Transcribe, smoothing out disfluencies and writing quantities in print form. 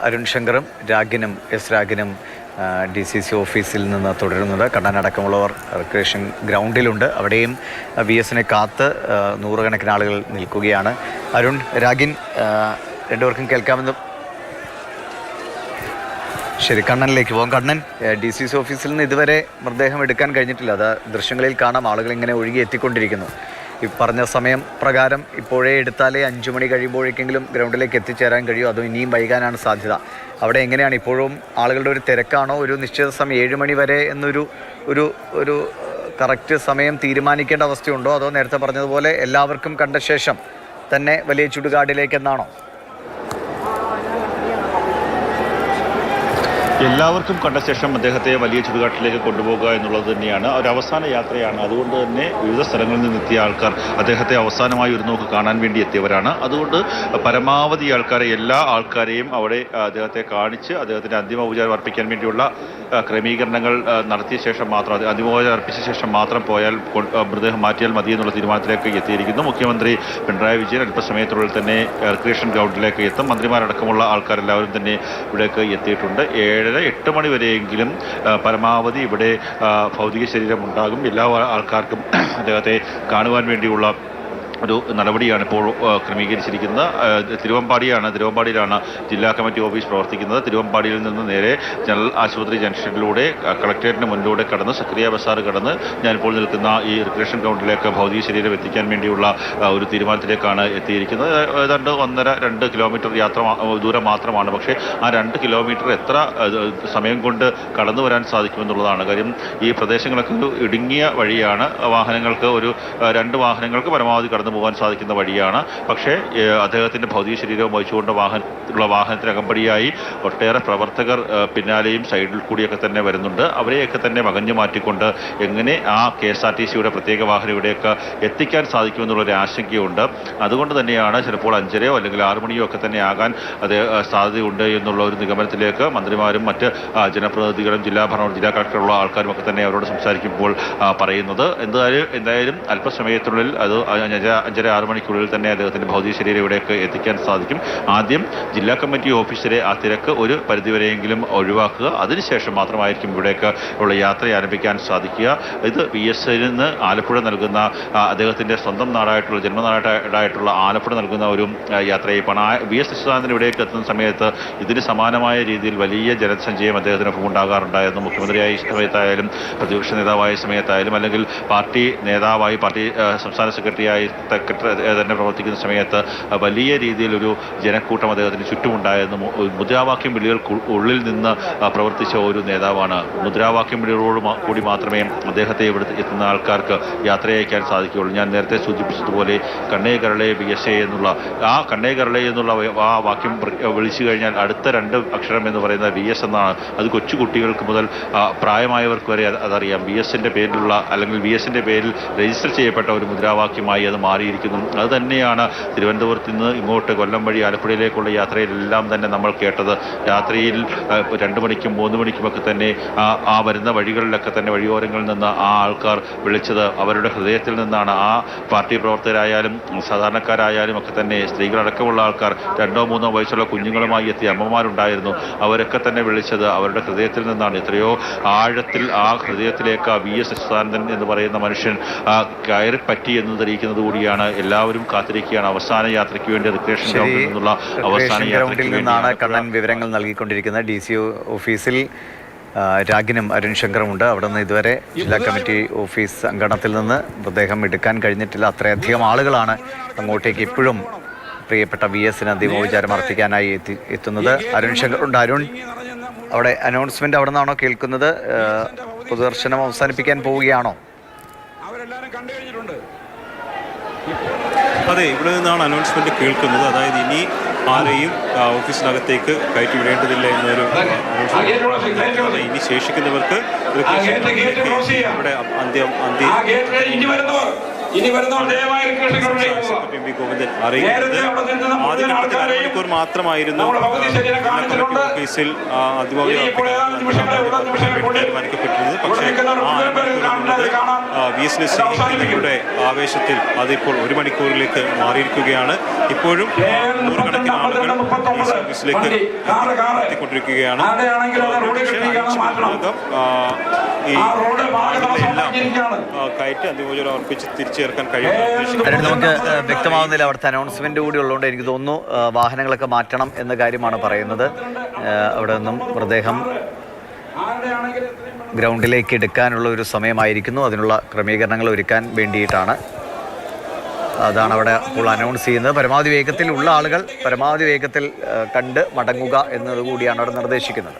Arun ശങ്കറും രാഗിനും DCC ഓഫീസിൽ നിന്ന് തുടരുന്നത്. കണ്ണനടക്കമുള്ളവർ റിക്രിയേഷൻ ഗ്രൗണ്ടിലുണ്ട്. അവിടെയും VS-നെ കാത്ത് നൂറുകണക്കിന് ആളുകൾ നിൽക്കുകയാണ്. അരുൺ, രാഗിൻ, രണ്ടുപേർക്കും കേൾക്കാമെന്ന്. ശരി, കണ്ണനിലേക്ക് പോകാം. കണ്ണൻ, DCC ഓഫീസിൽ നിന്ന് ഇതുവരെ മൃതദേഹം എടുക്കാൻ കഴിഞ്ഞിട്ടില്ല. അത് ദൃശ്യങ്ങളിൽ കാണാം. ആളുകൾ ഇങ്ങനെ ഒഴുകി എത്തിക്കൊണ്ടിരിക്കുന്നു. ഈ പറഞ്ഞ സമയം പ്രകാരം ഇപ്പോഴേ എടുത്താലേ 5 മണി കഴിയുമ്പോഴേക്കെങ്കിലും ഗ്രൗണ്ടിലേക്ക് എത്തിച്ചേരാൻ കഴിയും. അതും ഇനിയും വൈകാനാണ് സാധ്യത. അവിടെ എങ്ങനെയാണ്? ഇപ്പോഴും ആളുകളുടെ ഒരു തിരക്കാണോ? ഒരു നിശ്ചിത സമയം 7 മണി വരെ എന്നൊരു ഒരു ഒരു കറക്റ്റ് സമയം തീരുമാനിക്കേണ്ട അവസ്ഥയുണ്ടോ? അതോ നേരത്തെ പറഞ്ഞതുപോലെ എല്ലാവർക്കും കണ്ട ശേഷം തന്നെ വലിയ ചുടുകാടിലേക്ക് എന്നാണോ? എല്ലാവർക്കും കണ്ട ശേഷം അദ്ദേഹത്തെ വലിയ ചുടുകാട്ടിലേക്ക് കൊണ്ടുപോകുക എന്നുള്ളത് തന്നെയാണ് ഒരു അവസാന യാത്രയാണ്. അതുകൊണ്ട് തന്നെ വിവിധ സ്ഥലങ്ങളിൽ നിന്നെത്തിയ ആൾക്കാർ അദ്ദേഹത്തെ അവസാനമായി ഒരു നോക്ക് കാണാൻ വേണ്ടി എത്തിയവരാണ്. അതുകൊണ്ട് പരമാവധി ആൾക്കാരെ, എല്ലാ ആൾക്കാരെയും അവിടെ അദ്ദേഹത്തെ കാണിച്ച് അദ്ദേഹത്തിന് അന്തിമോപചാരം അർപ്പിക്കാൻ വേണ്ടിയുള്ള ക്രമീകരണങ്ങൾ നടത്തിയ ശേഷം മാത്രം, അന്തിമോപചാരം അർപ്പിച്ച ശേഷം മാത്രം പോയാൽ മൃതദേഹം മാറ്റിയാൽ മതി എന്നുള്ള തീരുമാനത്തിലേക്ക് എത്തിയിരിക്കുന്നു. മുഖ്യമന്ത്രി പിണറായി വിജയൻ അല്പസമയത്തിനുള്ളിൽ തന്നെ റിക്രിയേഷൻ ഗ്രൗണ്ടിലേക്ക് എത്തും. മന്ത്രിമാരടക്കമുള്ള ആൾക്കാരെല്ലാവരും തന്നെ ഇവിടേക്ക് എത്തിയിട്ടുണ്ട്. 7-8 മണി വരെയെങ്കിലും പരമാവധി ഇവിടെ ഭൗതിക ശരീരം ഉണ്ടാകും. എല്ലാ ആൾക്കാർക്കും അദ്ദേഹത്തെ കാണുവാൻ വേണ്ടിയുള്ള ഒരു നടപടിയാണ് ഇപ്പോൾ ക്രമീകരിച്ചിരിക്കുന്നത്. തിരുവമ്പാടിയിലാണ് ജില്ലാ കമ്മിറ്റി ഓഫീസ് പ്രവർത്തിക്കുന്നത്. തിരുവമ്പാടിയിൽ നിന്ന് നേരെ ജനറൽ ആശുപത്രി ജംഗ്ഷനിലൂടെ കളക്ടറേറ്റിന് മുന്നിലൂടെ കടന്ന് സക്രിയ ബസാർ കടന്ന് ഞാനിപ്പോൾ നിൽക്കുന്ന ഈ റിക്രിയേഷൻ ഗ്രൗണ്ടിലേക്ക് ഭൗതിക ശരീരം എത്തിക്കാൻ വേണ്ടിയുള്ള ഒരു തീരുമാനത്തിലേക്കാണ് എത്തിയിരിക്കുന്നത്. ഏതാണ്ട് 1.5-2 കിലോമീറ്റർ ദൂരം മാത്രമാണ്. പക്ഷേ ആ 2 കിലോമീറ്റർ എത്ര സമയം കൊണ്ട് കടന്നു വരാൻ സാധിക്കുമെന്നുള്ളതാണ് കാര്യം. ഈ പ്രദേശങ്ങളൊക്കെ ഒരു ഇടുങ്ങിയ വഴിയാണ്. വാഹനങ്ങൾക്ക് 2 വാഹനങ്ങൾക്ക് പരമാവധി കടന്നു പോകാൻ സാധിക്കുന്ന വഴിയാണ്. പക്ഷേ അദ്ദേഹത്തിൻ്റെ ഭൗതിക ശരീരവും വഹിച്ചുകൊണ്ട് വാഹനത്തിന് അകമ്പടിയായി ഒട്ടേറെ പ്രവർത്തകർ പിന്നാലെയും സൈഡിൽ കൂടിയൊക്കെ തന്നെ വരുന്നുണ്ട്. അവരെയൊക്കെ തന്നെ വകഞ്ഞു മാറ്റിക്കൊണ്ട് എങ്ങനെ ആ KSRTCയുടെ പ്രത്യേക വാഹനം ഇവിടെയൊക്കെ എത്തിക്കാൻ സാധിക്കുമെന്നുള്ളൊരു ആശങ്കയുണ്ട്. അതുകൊണ്ട് തന്നെയാണ് ചിലപ്പോൾ 5:30 അല്ലെങ്കിൽ 6 മണിയോ ഒക്കെ തന്നെ ആകാൻ സാധ്യതയുണ്ട് എന്നുള്ള ഒരു നിഗമനത്തിലേക്ക് മന്ത്രിമാരും മറ്റ് ജനപ്രതിനിധികളും ജില്ലാ കളക്ടറുള്ള ആൾക്കാരും ഒക്കെ തന്നെ അവരോട് സംസാരിക്കുമ്പോൾ പറയുന്നത്. എന്തായാലും അല്പസമയത്തിനുള്ളിൽ അത് 5:30-6 മണിക്കുള്ളിൽ തന്നെ അദ്ദേഹത്തിൻ്റെ ഭൗതിക ശരീരം ഇവിടേക്ക് എത്തിക്കാൻ സാധിക്കും. ആദ്യം ജില്ലാ കമ്മിറ്റി ഓഫീസിലെ ആ തിരക്ക് ഒരു പരിധിവരെയെങ്കിലും ഒഴിവാക്കുക. അതിനുശേഷം മാത്രമായിരിക്കും ഇവിടേക്ക് ഉള്ള യാത്ര ആരംഭിക്കാൻ സാധിക്കുക. ഇത് VS-ൽ നിന്ന് ആലപ്പുഴ നൽകുന്ന അദ്ദേഹത്തിൻ്റെ സ്വന്തം നാടായിട്ടുള്ള ജന്മനാടായിട്ടുള്ള ആലപ്പുഴ നൽകുന്ന ഒരു യാത്രയപ്പാണ്. VS അച്യുതാനന്ദൻ ഇവിടേക്ക് എത്തുന്ന സമയത്ത് ഇതിന് സമാനമായ രീതിയിൽ വലിയ ജനസഞ്ചയം അദ്ദേഹത്തിനൊപ്പം ഉണ്ടാകാറുണ്ടായിരുന്നു. മുഖ്യമന്ത്രിയായ സമയത്തായാലും പ്രതിപക്ഷ നേതാവായ സമയത്തായാലും അല്ലെങ്കിൽ പാർട്ടി നേതാവായി പാർട്ടി സംസ്ഥാന സെക്രട്ടറിയായി തന്നെ പ്രവർത്തിക്കുന്ന സമയത്ത് വലിയ രീതിയിലൊരു ജനക്കൂട്ടം അദ്ദേഹത്തിന് ചുറ്റുമുണ്ടായിരുന്നു. മുദ്രാവാക്യം വിളികൾക്ക് ഉള്ളിൽ നിന്ന് പ്രവർത്തിച്ച ഒരു നേതാവാണ്. മുദ്രാവാക്യം വിളികളോട് കൂടി മാത്രമേ അദ്ദേഹത്തെ ഇവിടെ എത്തുന്ന ആൾക്കാർക്ക് യാത്രയയക്കാൻ സാധിക്കുകയുള്ളൂ. ഞാൻ നേരത്തെ സൂചിപ്പിച്ചതുപോലെ കണ്ണേ കരളേ VS എന്നുള്ള ആ കണ്ണേ കരളേ എന്നുള്ള ആ വാക്യം വിളിച്ചു കഴിഞ്ഞാൽ അടുത്ത 2 അക്ഷരം എന്ന് പറയുന്നത് VS എന്നാണ്. അത് കൊച്ചുകുട്ടികൾക്ക് മുതൽ പ്രായമായവർക്ക് വരെ അതറിയാം. VS-ന്റെ പേരിലുള്ള അല്ലെങ്കിൽ VS-ന്റെ പേരിൽ രജിസ്റ്റർ ചെയ്യപ്പെട്ട ഒരു മുദ്രാവാക്യമായി അത് മാറിയിരിക്കുന്നു. അത് തന്നെയാണ് തിരുവനന്തപുരത്ത് നിന്ന് ഇങ്ങോട്ട് കൊല്ലം വഴി ആലപ്പുഴയിലേക്കുള്ള യാത്രയിലെല്ലാം തന്നെ നമ്മൾ കേട്ടത്. രാത്രിയിൽ 2 മണിക്കും 3 മണിക്കുമൊക്കെ തന്നെ ആ വരുന്ന വഴികളിലൊക്കെ തന്നെ വഴിയോരങ്ങളിൽ നിന്ന് ആ ആൾക്കാർ വിളിച്ചത് അവരുടെ ഹൃദയത്തിൽ നിന്നാണ്. ആ പാർട്ടി പ്രവർത്തകരായാലും സാധാരണക്കാരായാലും ഒക്കെ തന്നെ സ്ത്രീകളടക്കമുള്ള ആൾക്കാർ 2-3 വയസ്സുള്ള കുഞ്ഞുങ്ങളുമായി എത്തിയ അമ്മമാരുണ്ടായിരുന്നു. അവരൊക്കെ തന്നെ വിളിച്ചത് അവരുടെ ഹൃദയത്തിൽ നിന്നാണ്. എത്രയോ ആഴത്തിൽ ആ ഹൃദയത്തിലേക്ക് VS അച്യുതാനന്ദൻ എന്ന് പറയുന്ന മനുഷ്യൻ കയറിപ്പറ്റി എന്ന് തെളിയിക്കുന്നത് കൂടിയാണ്. എല്ലാവരും കാത്തിരിക്കുകയാണ് അവസാന യാത്രയ്ക്ക് വേണ്ടി റിക്രിയേഷൻ ഗ്രൗണ്ടിൽ നിന്നുള്ള അവസാന യാത്രയ്ക്ക് വേണ്ടിയാണ് കണ്ണൻ വിവരങ്ങൾ നൽകിക്കൊണ്ടിരിക്കുന്നത്. DC ഓഫീസിൽ രാഗിനും അരുൺ ശങ്കറും ഉണ്ട്. അവിടെ നിന്ന് ഇതുവരെ ജില്ലാ കമ്മിറ്റി ഓഫീസ് അങ്കണത്തിൽ നിന്ന് മൃതദേഹം എടുക്കാൻ കഴിഞ്ഞിട്ടില്ല. അത്രയധികം ആളുകളാണ് അങ്ങോട്ടേക്ക് ഇപ്പോഴും പ്രിയപ്പെട്ട VS-ന് അന്തിമോപചാരം അർപ്പിക്കാനായി എത്തുന്നത്. അരുൺ ശങ്കർ ഉണ്ട്. അരുൺ, അവിടെ അനൗൺസ്മെന്റ് അവിടെ നിന്നാണോ കേൾക്കുന്നത്? പൊതുദർശനം അവസാനിപ്പിക്കാൻ പോവുകയാണോ? അതെ, ഇവിടെ നിന്നാണ് അനൗൺസ്മെന്റ് കേൾക്കുന്നത്. അതായത് ഇനി ആരെയും ഓഫീസിനകത്തേക്ക് കയറ്റി വിടേണ്ടതില്ല എന്നൊരു ഇനി ശേഷിക്കുന്നവർക്ക് ഇവിടെ ഇനി വരുന്നവർ ദയവായി എം വി ഗോവിന്ദൻ അറിയിക്കുന്നത് ആദ്യഘട്ടത്തിൽ അരമണിക്കൂർ മാത്രമായിരുന്നു ഓഫീസിൽ തീരുമാനിക്കപ്പെട്ടിരുന്നത്. പക്ഷേ വി എസ് യുടെ ആവേശത്തിൽ അതിപ്പോൾ 1 മണിക്കൂറിലേക്ക് മാറിയിരിക്കുകയാണ്. ഇപ്പോഴും നൂറുകണക്കിന് ആളുകൾ ഈ സർവീസിലേക്ക് എത്തിക്കൊണ്ടിരിക്കുകയാണ്. ഈ എല്ലാം കയറ്റി അന്തിമോചനം അർപ്പിച്ച് തിരിച്ചു ചേർക്കാൻ കഴിയും. നമുക്ക് വ്യക്തമാവുന്നില്ല. അവിടുത്തെ അനൗൺസ്മെന്റ് കൂടി ഉള്ളതുകൊണ്ട് എനിക്ക് തോന്നുന്നു വാഹനങ്ങളൊക്കെ മാറ്റണം എന്ന കാര്യമാണ് പറയുന്നത്. അവിടെ നിന്നും മൃതദേഹം ഗ്രൗണ്ടിലേക്ക് എടുക്കാനുള്ള ഒരു സമയമായിരിക്കുന്നു. അതിനുള്ള ക്രമീകരണങ്ങൾ ഒരുക്കാൻ വേണ്ടിയിട്ടാണ്. അതാണ് അവിടെ ഇപ്പോൾ അനൗൺസ് ചെയ്യുന്നത്. പരമാവധി വേഗത്തിൽ ഉള്ള ആളുകൾ പരമാവധി വേഗത്തിൽ കണ്ട് മടങ്ങുക എന്നതുകൂടിയാണ് അവിടെ നിർദ്ദേശിക്കുന്നത്.